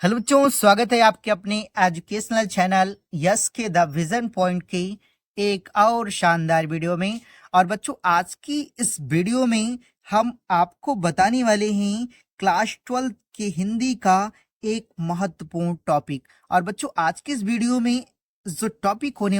Hello बच्चों, स्वागत है आपके अपने एजुकेशनल चैनल यस के द विजन पॉइंट की एक और शानदार वीडियो में। और बच्चों, आज की इस वीडियो में हम आपको बताने वाले हैं क्लास 12 के हिंदी का एक महत्वपूर्ण टॉपिक। और बच्चों, आज की इस वीडियो में जो टॉपिक होने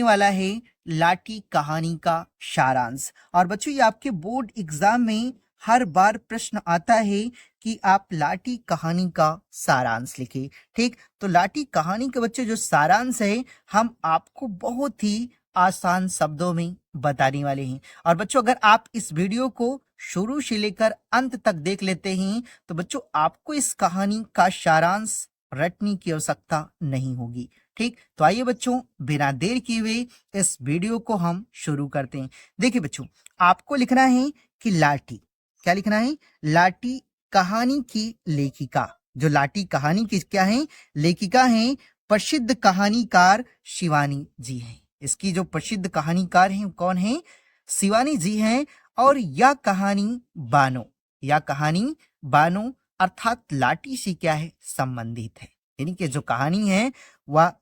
वाला है लाठी कहानी का सारांश। और बच्चों, ये आपके बोर्ड एग्जाम में हर बार प्रश्न आता है कि आप लाठी कहानी का सारांश लिखें। ठीक, तो लाठी कहानी के बच्चे जो सारांश है हम आपको बहुत ही आसान शब्दों में बताने वाले हैं। और बच्चों, अगर आप इस वीडियो को शुरू से लेकर अंत तक देख लेते हैं तो बच्चों आपको इस कहानी का सारांश रटने की आवश्यकता नहीं होगी। ठीक, तो आइए बच्चों, बिना देर किए हुए इस वीडियो को हम शुरू करते हैं। देखिए बच्चों, आपको लिखना है कि लाठी, क्या लिखना है? लाठी कहानी की लेखिका। जो लाठी कहानी की क्या है? लेखिका है प्रसिद्ध कहानीकार शिवानी जी हैं। इसकी जो प्रसिद्ध कहानीकार हैं कौन है? शिवानी जी हैं। और यह कहानी बानो अर्थात लाठी से क्या है? संबंधित है। यानी कि जो कहानी है वह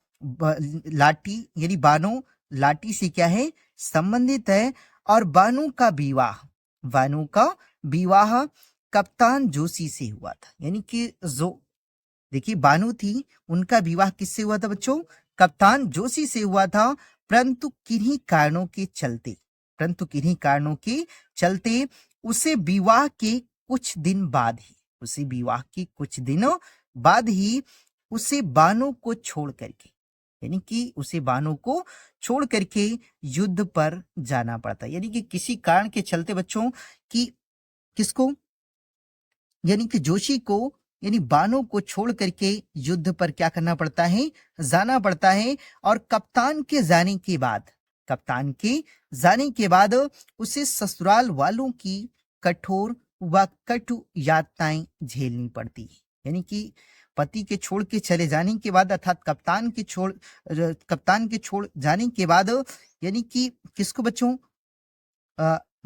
लाठी यानी बानो लाठी से क्या है? संबंधित है। और बानो का विवाह कप्तान जोशी से हुआ था। यानी कि जो देखिए बानू थी, उनका विवाह किससे हुआ था बच्चों? कप्तान जोशी से हुआ था। परंतु किन्हीं कारणों के चलते उसे विवाह के कुछ दिनों बाद ही उसे बानों को छोड़ करके यानी कि उसे बानों को छोड़ करके युद्ध पर जाना पड़ता। यानी कि किसी कारण के चलते बच्चों कि किसको, यानी कि जोशी को, यानी बानों को छोड़ करके युद्ध पर क्या करना पड़ता है? जाना पड़ता है। और कप्तान के जाने के बाद उसे ससुराल वालों की कठोर व कटु यातनाएं झेलनी पड़ती है। यानी कि पति के छोड़ के चले जाने के बाद अर्थात कप्तान के छोड़ जाने के बाद यानी कि किसको बच्चों,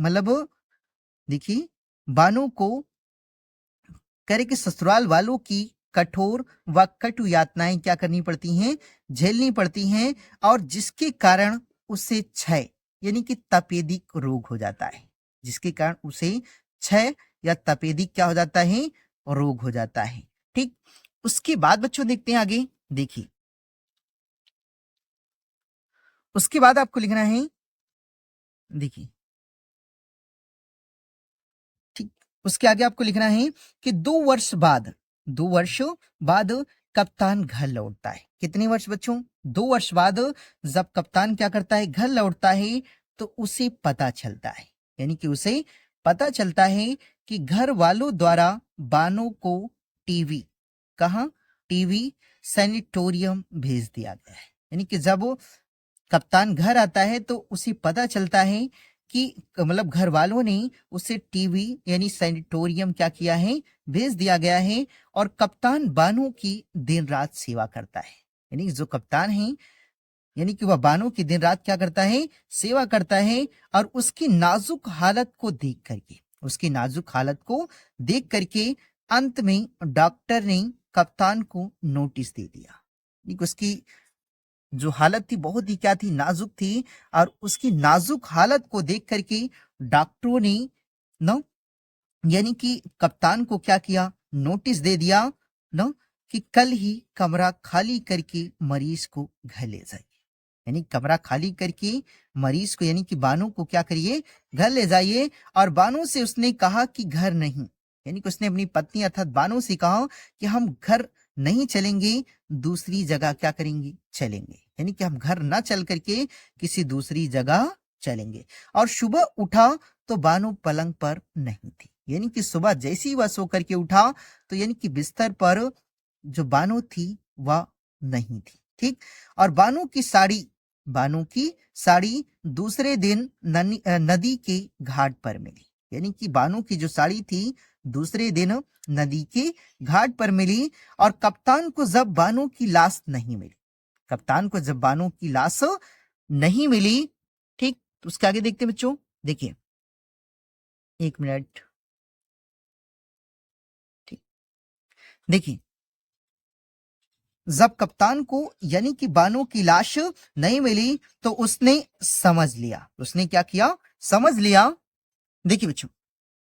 मतलब देखिए बानों को करे कि ससुराल वालों की कठोर व कटु यातनाएं क्या करनी पड़ती हैं? झेलनी पड़ती हैं। और जिसके कारण उसे क्षय यानी कि तपेदिक रोग हो जाता है। जिसके कारण उसे क्षय या तपेदिक क्या हो जाता है? रोग हो जाता है। ठीक, उसके बाद बच्चों देखते हैं आगे। देखिए, उसके बाद आपको लिखना है, देखिए ठीक, उसके आगे आपको लिखना है कि 2 वर्ष बाद कप्तान घर लौटता है। कितने वर्ष बच्चों? 2 वर्ष बाद जब कप्तान क्या करता है? घर लौटता है, तो उसे पता चलता है, यानी कि उसे पता चलता है कि घर वालों द्वारा बानों को टीवी, कहाँ? टीवी सैनिटोरियम भेज दिया गया है। यानी कि जब वो कप्तान घर आता है तो उसे पता चलता है कि मतलब घर वालों ने उसे टीवी यानी सैनिटोरियम क्या किया है? भेज दिया गया है। और कप्तान बानो की दिन रात सेवा करता है। यानी जो कप्तान है, यानी कि वह बानो की दिन रात क्या करता है? सेवा करता है। और उसकी नाजुक हालत को देख करके अंत में डॉक्टर ने कप्तान को नोटिस दे दिया। यानी कि उसकी जो हालत थी बहुत ही क्या थी? नाजुक थी। और उसकी नाजुक हालत को देख करके डॉक्टरों ने न यानी कि कप्तान को क्या किया? नोटिस दे दिया न कि कल ही कमरा खाली करके मरीज को घर ले जाइए। यानी कमरा खाली करके मरीज को यानी कि बानो को क्या करिए? घर ले जाइए। और बानो से उसने कहा कि घर नहीं, यानी कि उसने अपनी पत्नी अर्थात बानो से कहा कि हम घर नहीं चलेंगे, दूसरी जगह क्या करेंगे? चलेंगे। यानी कि हम घर ना चल करके किसी दूसरी जगह चलेंगे। और सुबह उठा तो बानो पलंग पर नहीं थी। यानी कि सुबह जैसे ही वह सो करके उठा तो यानी कि बिस्तर पर जो बानो थी वह नहीं थी। ठीक, और बानो की साड़ी दूसरे दिन नदी के घाट पर मिली। यानी कि बानो की जो साड़ी थी दूसरे दिन नदी के घाट पर मिली। और कप्तान को जब बानो की लाश नहीं मिली, ठीक, तो उसके आगे देखते हैं बच्चों। देखिए, एक मिनट, ठीक, देखिए जब कप्तान को यानी कि बानो की लाश नहीं मिली तो उसने समझ लिया, उसने क्या किया, समझ लिया। देखिए बच्चों,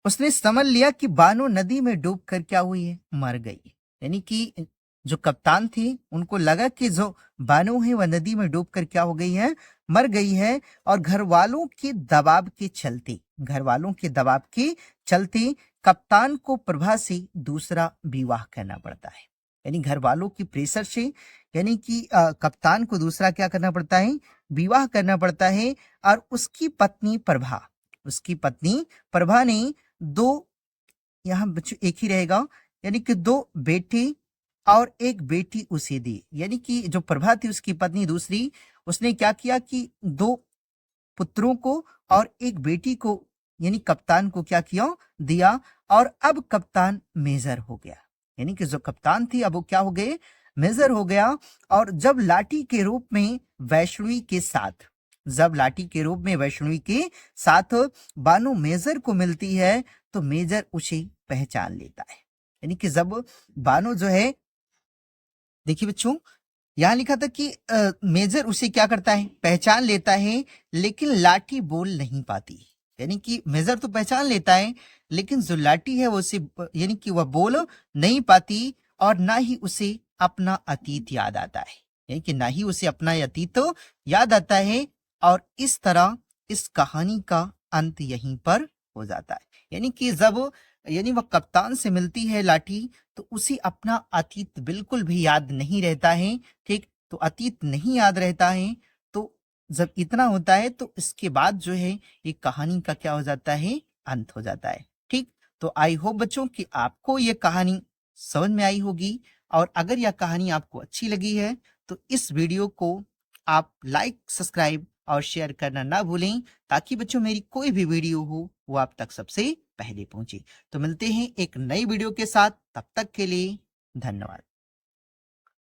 उसने समझ लिया कि बानो नदी में डूबकर क्या हुई है, मर गई है। यानी कि जो कप्तान थे उनको लगा कि जो बानो है वह नदी में डूबकर क्या हो गई है, मर गई है। और घर वालों के दबाव के चलते, घर वालों के दबाव के चलते कप्तान को प्रभा से दूसरा विवाह करना पड़ता है। यानी घर वालों की प्रेशर से, यानी कि कप्तान को दूसरा क्या करना पड़ता है, विवाह करना पड़ता है। और उसकी पत्नी प्रभा, उसकी पत्नी प्रभा ने दो, यहाँ बच्चों एक ही रहेगा, यानी कि दो बेटे और एक बेटी उसे दी। यानी कि जो प्रभा थी उसकी पत्नी दूसरी, उसने क्या किया कि दो पुत्रों को और एक बेटी को यानी कप्तान को क्या किया, दिया। और अब कप्तान मेजर हो गया, यानी कि जो कप्तान थी अब वो क्या हो गए, मेजर हो गया। और जब लाठी के रूप में वैष्णवी के साथ, जब लाठी के रूप में वैष्णवी के साथ बानो मेजर को मिलती है तो मेजर उसे पहचान लेता है। यानी कि जब बानो जो है, देखिए बच्चों यहाँ लिखा था कि मेजर उसे क्या करता है, पहचान लेता है, लेकिन लाठी बोल नहीं पाती। यानी कि मेजर तो पहचान लेता है लेकिन जो लाठी है वो उसे यानी कि वह बोल नहीं पाती। और ना ही उसे अपना अतीत याद आता है, यानी कि ना ही उसे अपना अतीत याद आता है। और इस तरह इस कहानी का अंत यहीं पर हो जाता है। यानी कि जब यानी वह कप्तान से मिलती है लाठी तो उसे अपना अतीत बिल्कुल भी याद नहीं रहता है। ठीक, तो अतीत नहीं याद रहता है। तो जब इतना होता है तो इसके बाद जो है ये कहानी का क्या हो जाता है, अंत हो जाता है। ठीक, तो आई होप बच्चों कि आपको ये कहानी समझ में आई होगी। और अगर यह कहानी आपको अच्छी लगी है तो इस वीडियो को आप लाइक, सब्सक्राइब और शेयर करना ना भूलें, ताकि बच्चों मेरी कोई भी वीडियो हो वो आप तक सबसे पहले पहुंचे। तो मिलते हैं एक नई वीडियो के साथ, तब तक के लिए धन्यवाद।